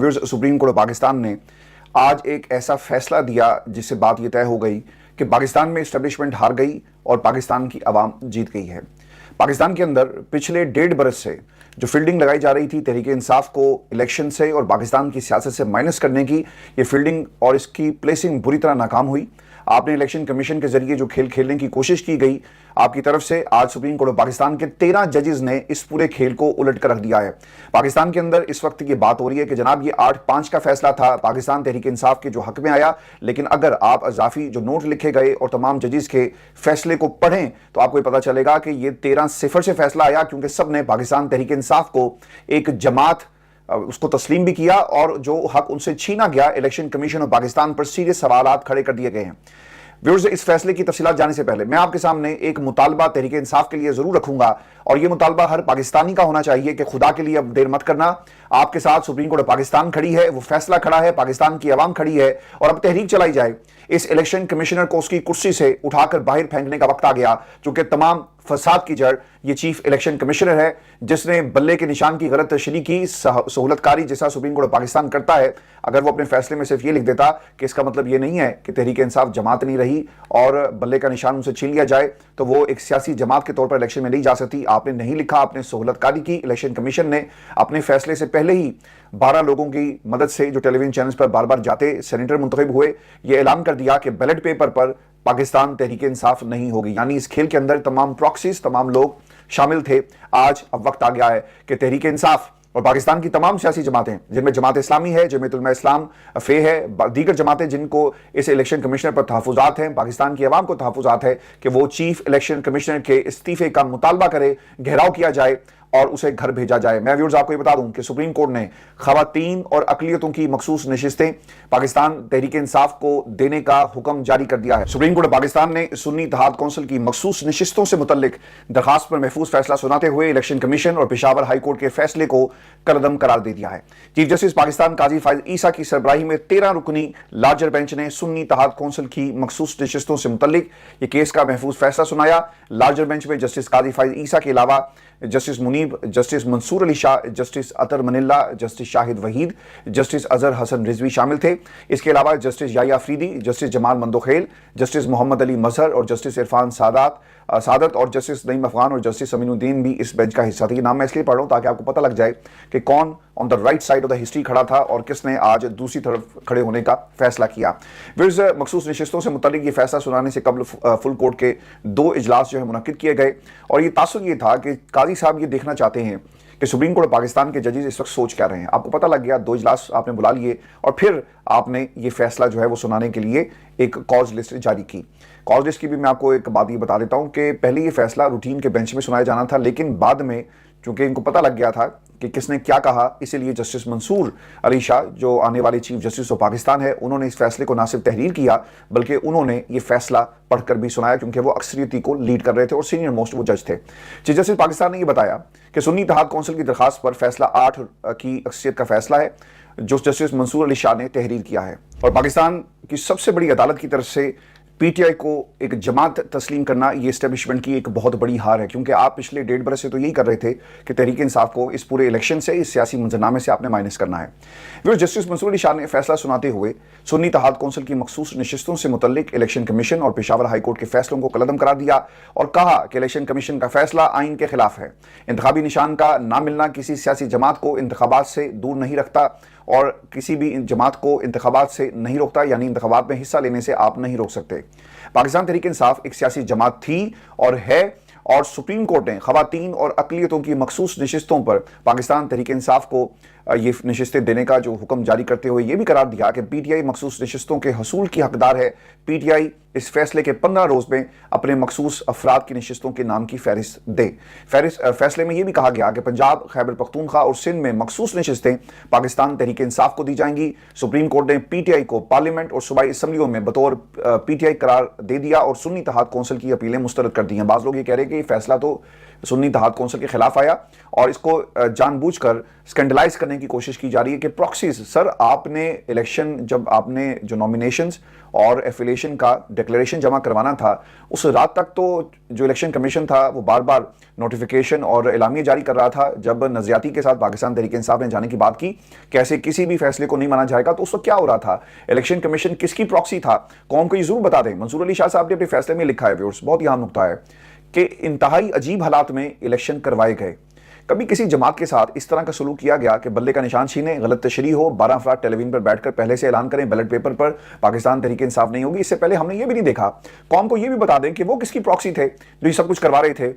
Supreme court of Pakistan ने आज एक ऐसा फैसला दिया जिससे बात यह तय हो गई कि पाकिस्तान में इस्टेब्लिशमेंट हार गई और पाकिस्तान की आवाम जीत गई है। पाकिस्तान के अंदर पिछले 1.5 बरस से जो फील्डिंग लगाई जा रही थी तहरीक इंसाफ को इलेक्शन से और पाकिस्तान की सियासत से माइनस करने की, ये फील्डिंग और इसकी प्लेसिंग बुरी तरह नाकाम हुई। आपने इलेक्शन कमीशन के जरिए जो खेल खेलने की कोशिश की गई आपकी तरफ से, आज सुप्रीम कोर्ट ऑफ पाकिस्तान के 13 जजेस ने इस पूरे खेल को उलट कर रख दिया है। पाकिस्तान के अंदर इस वक्त ये बात हो रही है कि जनाब ये 8-5 का फैसला था, पाकिस्तान तहरीक इंसाफ के जो हक में आया, लेकिन अगर आप अजाफी जो नोट लिखे गए और तमाम जजेस के फैसले को पढ़ें तो आपको पता चलेगा कि ये 13-0 से फैसला आया, क्योंकि सब ने पाकिस्तान तहरीक इंसाफ को एक जमात उसको तस्लीम भी किया और जो हक उनसे छीना गया, इलेक्शन कमीशन ऑफ पाकिस्तान पर सीरियस सवालात खड़े कर दिए गए हैं। व्यूअर्स, इस फैसले की तफसीलात जाने से पहले मैं आपके सामने एक मुतालबा तहरीक इंसाफ के लिए जरूर रखूंगा और यह मुतालबा हर पाकिस्तानी का होना चाहिए कि खुदा के लिए अब देर मत करना। आपके साथ सुप्रीम कोर्ट ऑफ पाकिस्तान खड़ी है, वो फैसला खड़ा है, पाकिस्तान की आवाम खड़ी है और अब तहरीक चलाई जाए। इस इलेक्शन कमिश्नर को उसकी कुर्सी से उठाकर बाहर फेंकने का वक्त आ गया, क्योंकि तमाम फसाद की जड़ ये चीफ इलेक्शन कमिश्नर है जिसने बल्ले के निशान की गलत तशरीह की। सहूलतकारी जैसा सुप्रीम कोर्ट ऑफ पाकिस्तान करता है, अगर वो अपने फैसले में सिर्फ ये लिख देता कि इसका मतलब ये नहीं है कि तहरीक इंसाफ जमात नहीं रही और बल्ले का निशान उनसे छीन लिया जाए तो वो एक सियासी जमात के तौर पर इलेक्शन में नहीं जा सकती। आपने नहीं लिखा, आपने सहूलतकारी की। इलेक्शन कमीशन ने अपने फैसले से पहले ही 12 लोगों की मदद से जो टेलीविजन चैनल्स पर बार बार जाते सेनेटर मुंतखब हुए, ये ऐलान कर दिया कि बैलेट पेपर पर पाकिस्तान तहरीक इंसाफ नहीं होगी। यानी इस खेल के अंदर तमाम प्रॉक्सीज, तमाम लोग शामिल थे। आज अब वक्त आ गया है कि तहरीक इंसाफ और पाकिस्तान की तमाम सियासी जमातें, जिनमें जमात इस्लामी है, जमीयत उलमा इस्लाम, फे है, दीगर जमातें जिनको इस इलेक्शन कमिश्नर पर तहफुजात हैं, पाकिस्तान की आवाम को तहफुजात है कि वो चीफ इलेक्शन कमिश्नर के इस्तीफे का मुतालबा करे, घेराव किया जाए और उसे घर भेजा जाए। मैं व्यूअर्स आपको ये बता दूं कि सुप्रीम कोर्ट ने खवातीन और अकलियतों की मखसूस नशिस्तें पाकिस्तान तहरीक इंसाफ को देने का हुक्म जारी कर दिया है। सुप्रीम कोर्ट ऑफ पाकिस्तान ने सुन्नी इत्तेहाद कौंसिल की मखसूस नशिस्तों से मुतल्लिक दरखास्त पर महफूज फैसला सुनाते हुए इलेक्शन कमीशन और पेशावर हाई कोर्ट के फैसले को कलअदम करार दे दिया है। चीफ जस्टिस पाकिस्तान काजी फाइज ईसा की सरबराही में 13 रुकनी लार्जर बेंच ने सुन्नी इत्तेहाद कौंसिल की मखसूस नशिस्तों से मुतल्लिक ये केस का महफूज फैसला सुनाया। लार्जर बेंच में जस्टिस काजी फाइज ईसा के अलावा justice Muneeb, justice Mansoor Ali Shah, justice Athar Minallah, justice Shahid Waheed, justice Azhar Hasan Rizvi शामिल थे। इसके अलावा justice Yahya Afridi, justice Jamal Mandokhel, justice Mohammad Ali Mazhar और जस्टिस इरफान सादत और जस्टिस नईम अफगान और जस्टिस अमीनुद्दीन भी इस बेंच का हिस्सा थे। ये नाम मैं इसलिए पढ़ रहा हूं ताकि आपको पता लग जाए कि कौन on the right side of the history खड़ा था और किसने आज दूसरी तरफ खड़े होने का फैसला किया। फिर मखसूस नशिस्तों से मुतालिक ये फैसला सुनाने से कबल फुल कोर्ट के 2 इजलास जो है मुनक्किद किए गए और ये तासुर ये था कि काजी साहब ये देखना चाहते हैं कि सुप्रीम कोर्ट ऑफ पाकिस्तान के जजेस इस वक्त सोच क्या रहे हैं। आपको पता लग गया, 2 इजलास आपने बुला लिए और फिर आपने ये फैसला जो है वो सुनाने के लिए एक कॉज लिस्ट जारी की। कॉज लिस्ट की भी मैं आपको एक बात ये बता देता हूं कि पहले ये फैसला रूटीन के बेंच में सुनाया जाना था, लेकिन बाद में चूंकि इनको पता लग गया था कि किसने क्या कहा, इसीलिए जस्टिस मंसूर अली शाह जो आने वाले चीफ जस्टिस ऑफ पाकिस्तान है, उन्होंने इस फैसले को ना सिर्फ तहरीर किया बल्कि उन्होंने ये फैसला पढ़कर भी सुनाया, क्योंकि वो अक्सरियती को लीड कर रहे थे और सीनियर मोस्ट वो जज थे। चीफ जस्टिस पाकिस्तान ने ये बताया कि सुन्नी इत्तेहाद कौंसिल की दरखास्त पर फैसला 8 की अक्सरियत का फैसला है जो जस्टिस मंसूर अली शाह ने तहरीर किया है और पाकिस्तान की सबसे बड़ी अदालत की तरफ से पीटीआई को एक जमात तस्लीम करना ये इस्टेब्लिशमेंट की एक बहुत बड़ी हार है, क्योंकि आप पिछले 1.5 बरस से तो यही कर रहे थे कि तहरीक इंसाफ को इस पूरे इलेक्शन से, इस सियासी मंजरनामे से आपने माइनस करना है। फिर जस्टिस मंसूर अली शाह ने फैसला सुनाते हुए सुन्नी इत्तेहाद कौंसिल की मखसूस नशिस्तों से मुतल्लिक इलेक्शन कमीशन और पेशावर हाई कोर्ट के फैसलों को कलअदम करार दिया और कहा कि इलेक्शन कमीशन का फैसला आइन के खिलाफ है। इंतखाबी निशान का ना मिलना किसी सियासी जमात को इंतखाबात से दूर नहीं रखता और किसी भी जमात को इंतखाबात से नहीं रोकता, यानी इंतखाबात में हिस्सा लेने से आप नहीं रोक सकते। पाकिस्तान तहरीक इंसाफ एक सियासी जमात थी और है और सुप्रीम कोर्ट ने खवातीन और अकलियतों की मखसूस नशिस्तों पर पाकिस्तान तहरीक इंसाफ को ये नशिस्तें देने का जो हुक्म जारी करते हुए ये भी करार दिया कि पीटीआई मखसूस नशिस्तों के हसूल की हकदार है। पीटीआई इस फैसले के 15 रोज में अपने मखसूस अफराद की नशिस्तों के नाम की फहरिस्त दे। फैसले में यह भी कहा गया कि पंजाब, खैबर पख्तूनख्वा और सिंध में मखसूस नशिस्तें पाकिस्तान तहरीक इंसाफ को दी जाएंगी। सुप्रीम कोर्ट ने पीटीआई को पार्लियामेंट और सूबाई असम्बलियों में बतौर पीटीआई करार दे दिया और सुन्नी इत्तेहाद कौंसिल की अपीलें मुस्तरद कर दी हैं। बाज़ लोग ये कह रहे हैं कि ये फैसला तो सुन्नी इत्तेहाद कौंसिल के खिलाफ आया और इसको जानबूझकर स्कैंडलाइज करने की कोशिश की जा रही है कि प्रॉक्सीज, सर आपने इलेक्शन, जब आपने जो नॉमिनेशंस और एफिलिएशन का डिक्लेरेशन जमा करवाना था, उस रात तक तो जो इलेक्शन कमीशन था वो बार बार नोटिफिकेशन और एलामिया जारी कर रहा था। जब नज़रियाती के साथ पाकिस्तान तहरीक इंसाफ ने जाने की बात की कैसे किसी भी फैसले को नहीं माना जाएगा, तो उस वक्त क्या हो रहा था? इलेक्शन कमीशन किसकी प्रॉक्सी था? कौम को ये जरूर बता दें। मंसूर अली शाह साहब ने अपने फैसले में लिखा है, व्यूअर्स, बहुत ही अहम नुकता है कि इंतहाई अजीब हालात में इलेक्शन करवाए गए। कभी किसी जमात के साथ इस तरह का सलूक किया गया कि बल्ले का निशान छीने, गलत तशरीह हो, 12 अफराद टेलीविजन पर बैठकर पहले से ऐलान करें बैलेट पेपर पर पाकिस्तान तहरीक इंसाफ नहीं होगी। इससे पहले हमने ये भी नहीं देखा। कौम को ये भी बता दें कि वो किसकी प्रॉक्सी थे जो ये सब कुछ करवा रहे थे।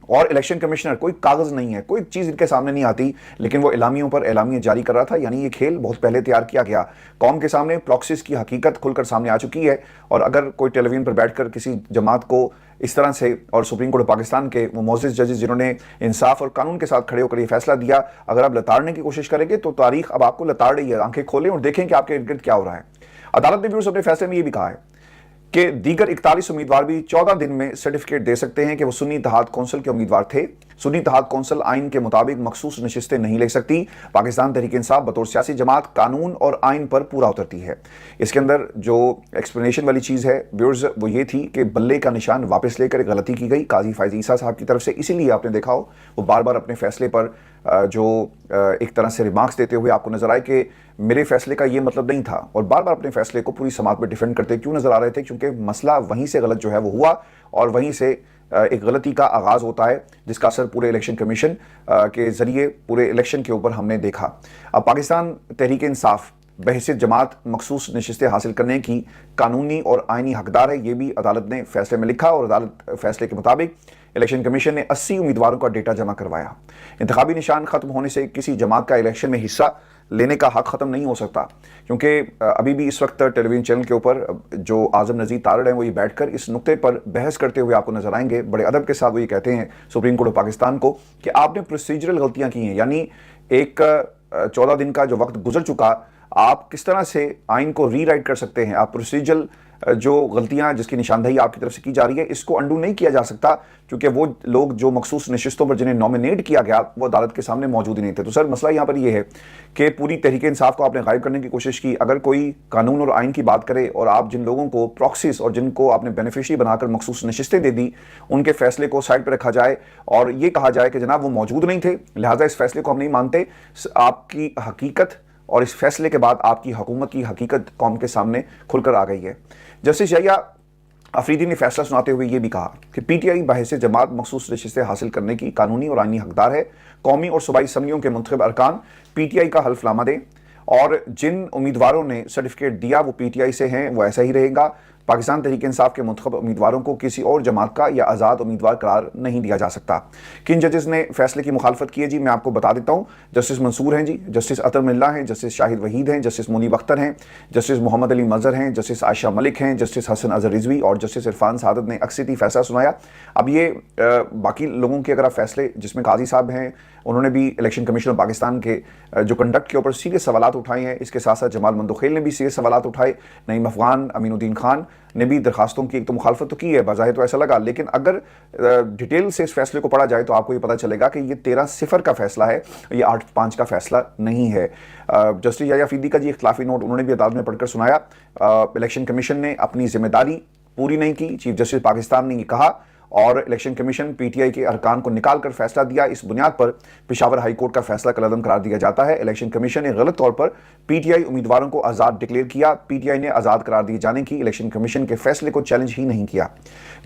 और इलेक्शन कमिश्नर, कोई कागज नहीं है, कोई चीज इनके सामने नहीं आती, लेकिन वो एलामियों पर एलामिया जारी कर रहा था। यानी ये खेल बहुत पहले तैयार किया गया। कौम के सामने प्रॉक्सीज की हकीकत खुलकर सामने आ चुकी है। और अगर कोई टेलीविजन पर बैठकर किसी जमात को इस तरह से, और सुप्रीम कोर्ट पाकिस्तान के वो मोअज़्ज़िज़ जजेस जिन्होंने इंसाफ और कानून के साथ खड़े होकर ये फैसला दिया, अगर आप लताड़ने की कोशिश करेंगे तो तारीख अब आपको लताड़ रही है। आंखें खोलें और देखें कि आपके इर्द गिर्द क्या हो रहा है। अदालत ने भी अपने फैसले में ये भी कहा है कि दीगर 41 उम्मीदवार भी 14 दिन में सर्टिफिकेट दे सकते हैं कि वो सुन्नी इत्तेहाद कौंसिल के उम्मीदवार थे। सुन्नी इत्तेहाद कौंसिल आइन के मुताबिक मखसूस नशिस्तें नहीं ले सकती। पाकिस्तान तहरीक इंसाफ बतौर सियासी जमात कानून और आइन पर पूरा उतरती है। इसके अंदर जो एक्सप्लेनेशन वाली चीज़ है व्यूअर्स, वो ये थी कि बल्ले का निशान वापस लेकर गलती की गई काजी फैज़ ईसा साहब की तरफ से। इसीलिए आपने देखा हो वो बार बार अपने फैसले पर जो एक तरह से रिमार्क्स देते हुए आपको नजर आए कि मेरे फैसले का ये मतलब नहीं था, और बार बार अपने फैसले को पूरी समात में डिफेंड करते क्यों नजर आ रहे थे? क्योंकि मसला वहीं से गलत जो है वो हुआ, और वहीं से एक गलती का आगाज होता है जिसका असर पूरे इलेक्शन कमीशन के जरिए पूरे इलेक्शन के ऊपर हमने देखा। अब पाकिस्तान तहरीक इंसाफ बहैसियत जमात मखसूस नशिस्तें हासिल करने की कानूनी और आइनी हकदार है, ये भी अदालत ने फैसले में लिखा। और अदालत फैसले के मुताबिक इलेक्शन कमीशन ने 80 उम्मीदवारों का डेटा जमा करवाया। इंतखाबी निशान खत्म होने से किसी जमात का इलेक्शन में हिस्सा लेने का हक ख़त्म नहीं हो सकता, क्योंकि अभी भी इस वक्त टेलीविजन चैनल के ऊपर जो आज़म नज़ीर तारड़ हैं वो ये बैठकर इस नुक्ते पर बहस करते हुए आपको नजर आएंगे। बड़े अदब के साथ वो ये कहते हैं सुप्रीम कोर्ट ऑफ पाकिस्तान को कि आपने प्रोसीजरल गलतियां की हैं। यानी एक 14 दिन का जो वक्त गुजर चुका, आप किस तरह से आइन को रीराइट कर सकते हैं? आप प्रोसीजरल जो गलतियां जिसकी निशानदेही आपकी तरफ से की जा रही है, इसको अंडू नहीं किया जा सकता, क्योंकि वो लोग जो मखसूस नशिस्तों पर जिन्हें नॉमिनेट किया गया वो अदालत के सामने मौजूद ही नहीं थे। तो सर मसला यहाँ पर ये है कि पूरी तहरीक इंसाफ को आपने गायब करने की कोशिश की। अगर कोई कानून और आइन की बात करे और आप जिन लोगों को प्रॉक्सीज और जिनको आपने बेनिफिशरी बनाकर मखसूस नशिस्तें दे दी, उनके फैसले को साइड पर रखा जाए और ये कहा जाए कि जनाब वो मौजूद नहीं थे, लिहाजा इस फैसले को हम नहीं मानते, आपकी हकीकत और इस फैसले के बाद आपकी हुकूमत की हकीकत कौम के सामने खुलकर आ गई है। जस्टिस यहिया अफरीदी ने फैसला सुनाते हुए ये भी कहा कि पीटीआई बहैसियत जमात मखसूस नशिस्तें हासिल करने की कानूनी और आइनी हकदार है। कौमी और सूबाई असम्बलियों के मुंतखब अरकान पीटीआई का हल्फनामा दें, और जिन उम्मीदवारों ने सर्टिफिकेट दिया वो पीटीआई से हैं वो ऐसा ही रहेगा। पाकिस्तान तहरीक इंसाफ के मुंतखब उम्मीदवारों को किसी और जमात का या आज़ाद उम्मीदवार करार नहीं दिया जा सकता। किन जजेस ने फैसले की मुखालफत की है जी, मैं आपको बता देता हूँ। जस्टिस मंसूर हैं जी, जस्टिस अतर मिल्ला हैं, जस्टिस शाहिद वहीद हैं, जस्टिस मुनीब अख्तर हैं, जस्टिस मोहम्मद अली मजहर हैं, जस्टिस आयशा मलिक हैं, जस्टिस हसन अजहर रिजवी और जस्टिस इरफान सादत ने अक्सरी फैसला सुनाया। अब ये बाकी लोगों के अगर आप फैसले, जिसमें काजी साहब हैं, उन्होंने भी इलेक्शन कमीशन ऑफ पाकिस्तान के जो कंडक्ट के ऊपर सीरियस सवालात उठाए हैं, इसके साथ साथ जमाल मंदोखेल ने भी सीरियस सवालात उठाए, नईम अफगान, अमीनुद्दीन खान ने भी दरखास्तों की एक तो मुखालफत तो की है, बाज़ाहिर तो ऐसा लगा, लेकिन अगर डिटेल से इस फैसले को पढ़ा जाए तो आपको ये पता चलेगा कि ये 13-0 का फैसला है, ये 8-5 का फैसला नहीं है। जस्टिस यहिया अफरीदी का जी इख्तिलाफी नोट उन्होंने भी अदालत में पढ़कर सुनाया। इलेक्शन कमीशन ने अपनी जिम्मेदारी पूरी नहीं की, चीफ जस्टिस पाकिस्तान ने ये कहा, और इलेक्शन कमीशन पीटीआई के अरकान को निकाल कर फैसला दिया। इस बुनियाद पर पेशावर हाई कोर्ट का फैसला कलअदम करार दिया जाता है। इलेक्शन कमीशन ने गलत तौर पर पीटीआई उम्मीदवारों को आज़ाद डिक्लेयर किया। पीटीआई ने आज़ाद करार दिए जाने की इलेक्शन कमीशन के फैसले को चैलेंज ही नहीं किया।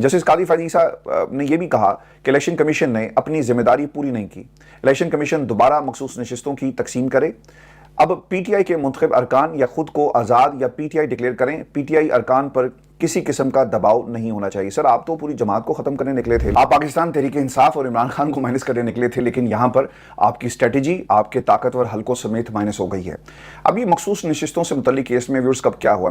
जस्टिस काजी फैज़ ईसा ने यह भी कहा कि इलेक्शन कमीशन ने अपनी जिम्मेदारी पूरी नहीं की। इलेक्शन कमीशन दोबारा मखसूस नशिस्तों की तकसीम करे। अब पीटीआई के मुंतखब अरकान या खुद को आज़ाद या पीटीआई डिक्लेयर करें, पीटीआई अरकान पर किसी किस्म का दबाव नहीं होना चाहिए। सर आप तो पूरी जमात को खत्म करने निकले थे, आप पाकिस्तान तहरीक इंसाफ और इमरान खान को माइनस करने निकले थे, लेकिन यहां पर आपकी स्ट्रेटेजी आपके ताकतवर हलकों समेत माइनस हो गई है। अब ये मखसूस नशिस्तों से मुतल्लिक केस में व्यूअर्स कब क्या हुआ,